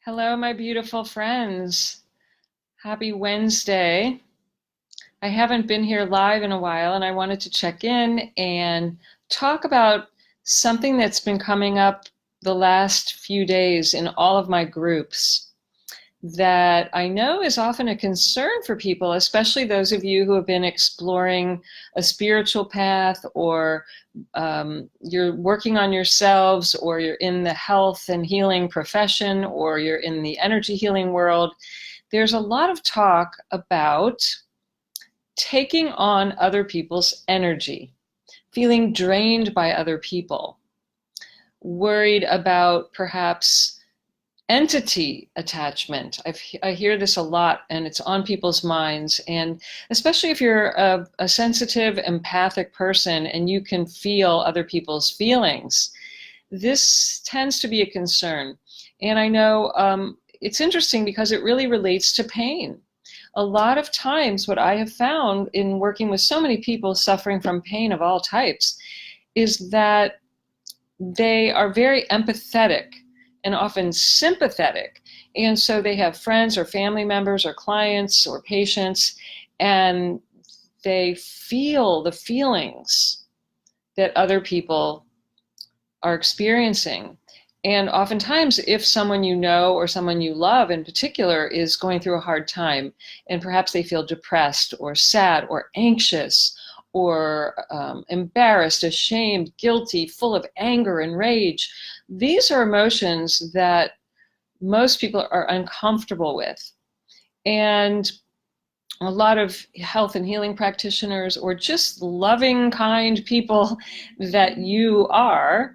Hello, my beautiful friends. Happy Wednesday. I haven't been here live in a while, and I wanted to check in and talk about something that's been coming up the last few days in all of my groups that I know is often a concern for people, especially those of you who have been exploring a spiritual path, or you're working on yourselves, or you're in the health and healing profession, or you're in the energy healing world. There's a lot of talk about taking on other people's energy, feeling drained by other people, worried about perhaps entity attachment. I hear this a lot, and it's on people's minds. And especially if you're a sensitive, empathic person and you can feel other people's feelings, this tends to be a concern. And I know it's interesting because it really relates to pain. A lot of times, what I have found in working with so many people suffering from pain of all types is that they are very empathetic and often sympathetic. And so they have friends or family members or clients or patients, and they feel the feelings that other people are experiencing. And oftentimes, if someone you know or someone you love in particular is going through a hard time, and perhaps they feel depressed or sad or anxious or embarrassed, ashamed, guilty, full of anger and rage, these are emotions that most people are uncomfortable with. And a lot of health and healing practitioners, or just loving, kind people that you are,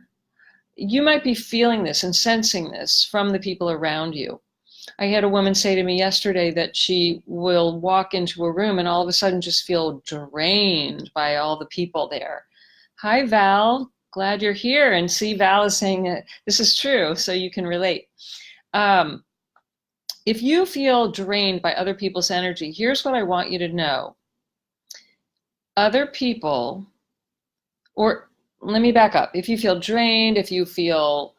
you might be feeling this and sensing this from the people around you. I had a woman say to me yesterday that she will walk into a room and all of a sudden just feel drained by all the people there. Hi, Val. Glad you're here. And see, Val is saying that this is true, so you can relate. If you feel drained by other people's energy, here's what I want you to know. Other people, or let me back up. If you feel drained, if you feel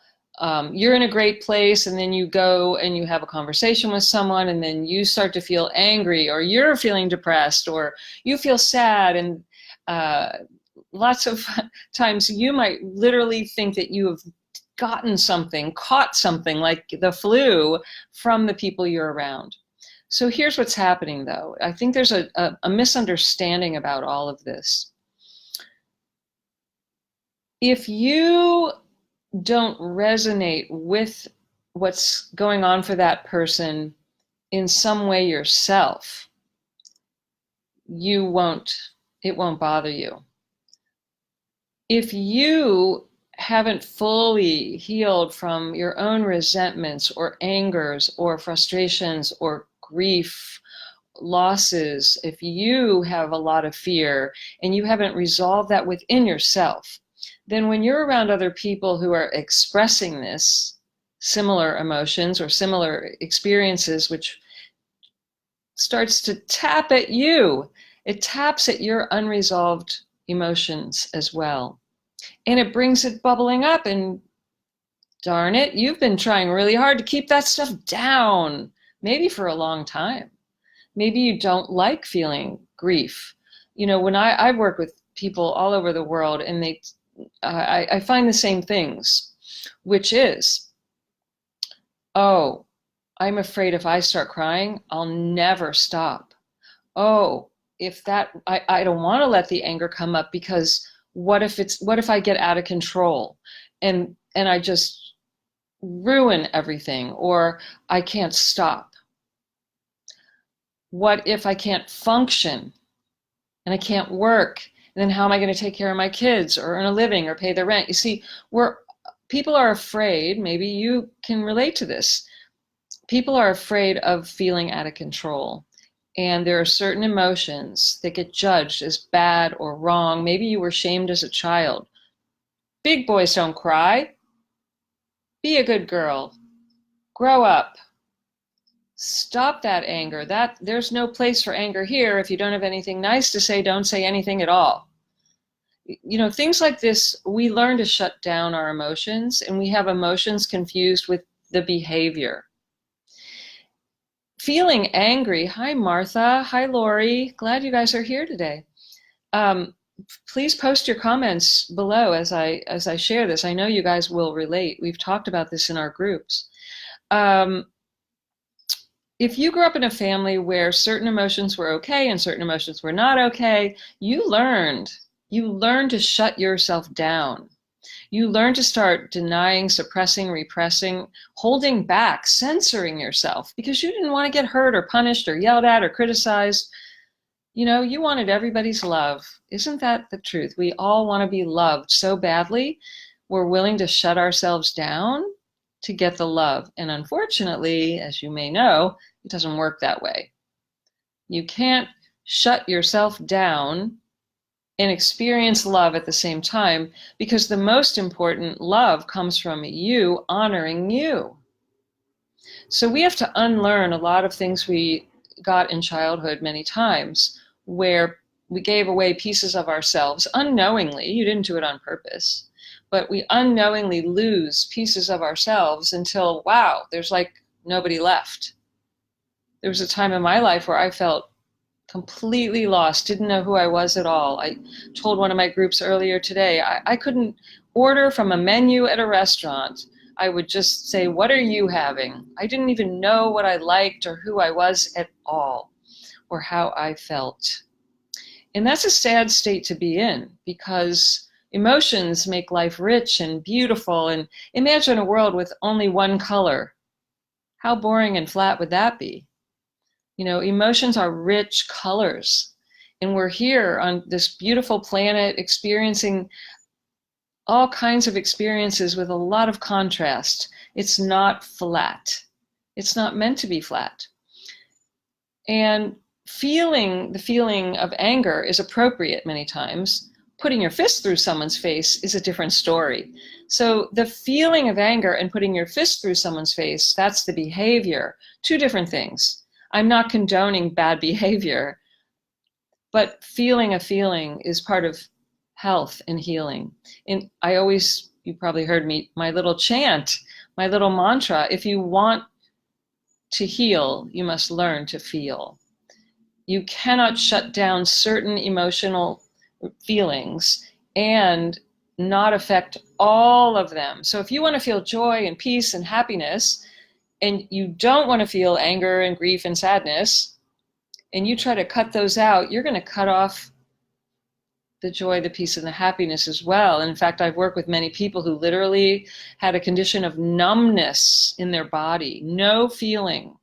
you're in a great place, and then you go and you have a conversation with someone, and then you start to feel angry, or you're feeling depressed, or you feel sad, and lots of times you might literally think that you have gotten something, caught something like the flu from the people you're around. So here's what's happening, though. I think there's a misunderstanding about all of this. If you don't resonate with what's going on for that person in some way yourself, it won't bother you. If you haven't fully healed from your own resentments or angers or frustrations or grief, losses, if you have a lot of fear and you haven't resolved that within yourself, then when you're around other people who are expressing this, similar emotions or similar experiences, which starts to tap at you, it taps at your unresolved emotions as well. And it brings it bubbling up, and darn it, you've been trying really hard to keep that stuff down, maybe for a long time. Maybe you don't like feeling grief. You know, when I work with people all over the world, and I find the same things, which is, oh, I'm afraid if I start crying, I'll never stop. Oh, I don't want to let the anger come up, because what if I get out of control and I just ruin everything, or I can't stop? What if I can't function and I can't work? And then how am I going to take care of my kids or earn a living or pay the rent? You see, people are afraid, maybe you can relate to this. People are afraid of feeling out of control. And there are certain emotions that get judged as bad or wrong. Maybe you were shamed as a child. Big boys don't cry. Be a good girl. Grow up. Stop that anger. There's no place for anger here. If you don't have anything nice to say, don't say anything at all. You know, things like this, we learn to shut down our emotions, and we have emotions confused with the behavior. feeling angry. Hi, Martha. Hi, Lori. Glad you guys are here today. Please post your comments below as I share this. I know you guys will relate. We've talked about this in our groups. If you grew up in a family where certain emotions were okay and certain emotions were not okay, you learned to shut yourself down. You learn to start denying, suppressing, repressing, holding back, censoring yourself because you didn't want to get hurt or punished or yelled at or criticized. You know, you wanted everybody's love. Isn't that the truth? We all want to be loved so badly, we're willing to shut ourselves down to get the love. And unfortunately, as you may know, it doesn't work that way. You can't shut yourself down and experience love at the same time, because the most important love comes from you honoring you. So we have to unlearn a lot of things we got in childhood many times, where we gave away pieces of ourselves unknowingly. You didn't do it on purpose, but we unknowingly lose pieces of ourselves until, wow, there's like nobody left. There was a time in my life where I felt completely lost, didn't know who I was at all. I told one of my groups earlier today, I couldn't order from a menu at a restaurant. I would just say, what are you having? I didn't even know what I liked or who I was at all, or how I felt. And that's a sad state to be in, because emotions make life rich and beautiful. And imagine a world with only one color. How boring and flat would that be? You know, emotions are rich colors, and we're here on this beautiful planet experiencing all kinds of experiences with a lot of contrast. It's not flat. It's not meant to be flat. And the feeling of anger is appropriate many times. Putting your fist through someone's face is a different story. So the feeling of anger and putting your fist through someone's face, that's the behavior. Two different things. I'm not condoning bad behavior, but feeling a feeling is part of health and healing. And you probably heard me, my little chant, my little mantra, if you want to heal, you must learn to feel. You cannot shut down certain emotional feelings and not affect all of them. So if you want to feel joy and peace and happiness, and you don't want to feel anger and grief and sadness, and you try to cut those out, you're going to cut off the joy, the peace, and the happiness as well. In fact, I've worked with many people who literally had a condition of numbness in their body, no feeling.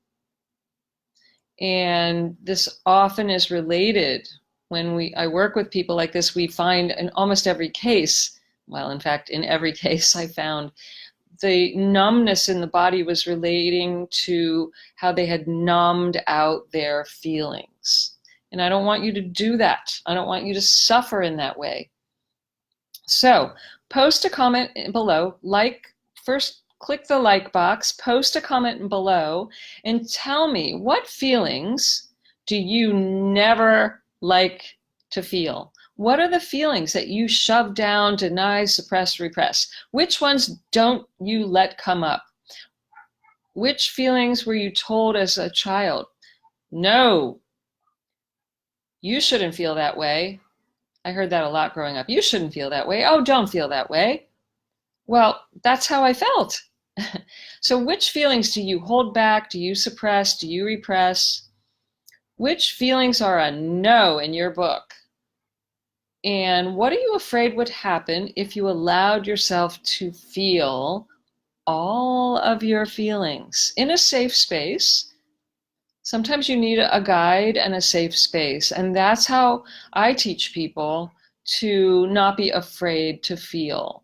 And this often is related. When I work with people like this, we find in almost every case, well, in fact, in every case I found, the numbness in the body was relating to how they had numbed out their feelings. And I don't want you to do that. I don't want you to suffer in that way. So post a comment below. First click the like box, post a comment below, and tell me, what feelings do you never like to feel? What are the feelings that you shove down, deny, suppress, repress? Which ones don't you let come up? Which feelings were you told as a child, no, you shouldn't feel that way? I heard that a lot growing up. You shouldn't feel that way. Oh, don't feel that way. Well, that's how I felt. So which feelings do you hold back? Do you suppress? Do you repress? Which feelings are a no in your book? And what are you afraid would happen if you allowed yourself to feel all of your feelings in a safe space? Sometimes you need a guide and a safe space. And that's how I teach people to not be afraid to feel.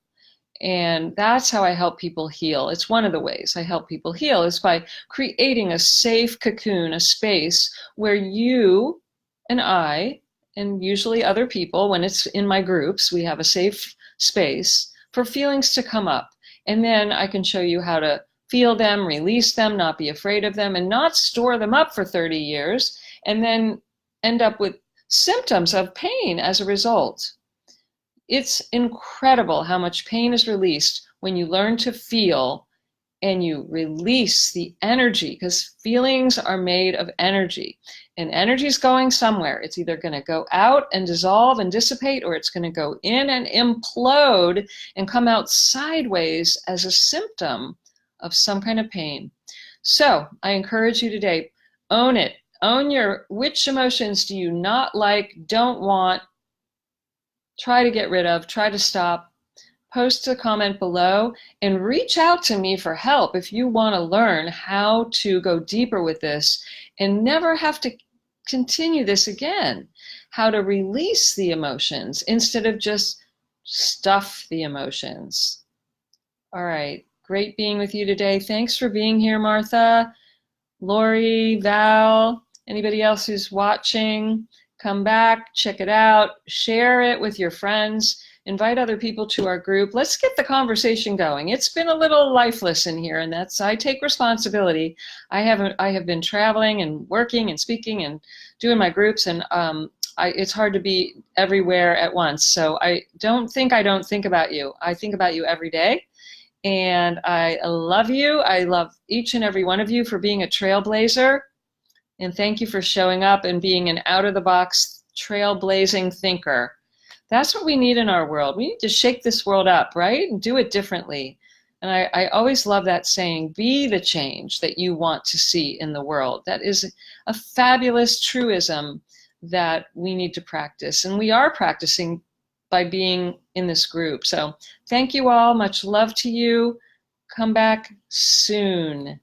And that's how I help people heal. It's one of the ways I help people heal, is by creating a safe cocoon, a space where you and I, and usually other people, when it's in my groups, we have a safe space for feelings to come up. And then I can show you how to feel them, release them, not be afraid of them, and not store them up for 30 years, and then end up with symptoms of pain as a result. It's incredible how much pain is released when you learn to feel and you release the energy, because feelings are made of energy, and energy is going somewhere. It's either going to go out and dissolve and dissipate, or it's going to go in and implode and come out sideways as a symptom of some kind of pain. So I encourage you today, own it. Own which emotions do you not like, don't want, try to get rid of, try to stop. Post a comment below and reach out to me for help if you want to learn how to go deeper with this and never have to continue this again. How to release the emotions instead of just stuff the emotions. All right, great being with you today. Thanks for being here, Martha, Lori, Val, anybody else who's watching. Come back, check it out, share it with your friends. Invite other people to our group. Let's get the conversation going. It's been a little lifeless in here, and I take responsibility. I have been traveling and working and speaking and doing my groups, and it's hard to be everywhere at once. So I don't think about you. I think about you every day, and I love you. I love each and every one of you for being a trailblazer, and thank you for showing up and being an out-of-the-box trailblazing thinker. That's what we need in our world. We need to shake this world up, right? And do it differently. And I always love that saying, be the change that you want to see in the world. That is a fabulous truism that we need to practice. And we are practicing by being in this group. So thank you all. Much love to you. Come back soon.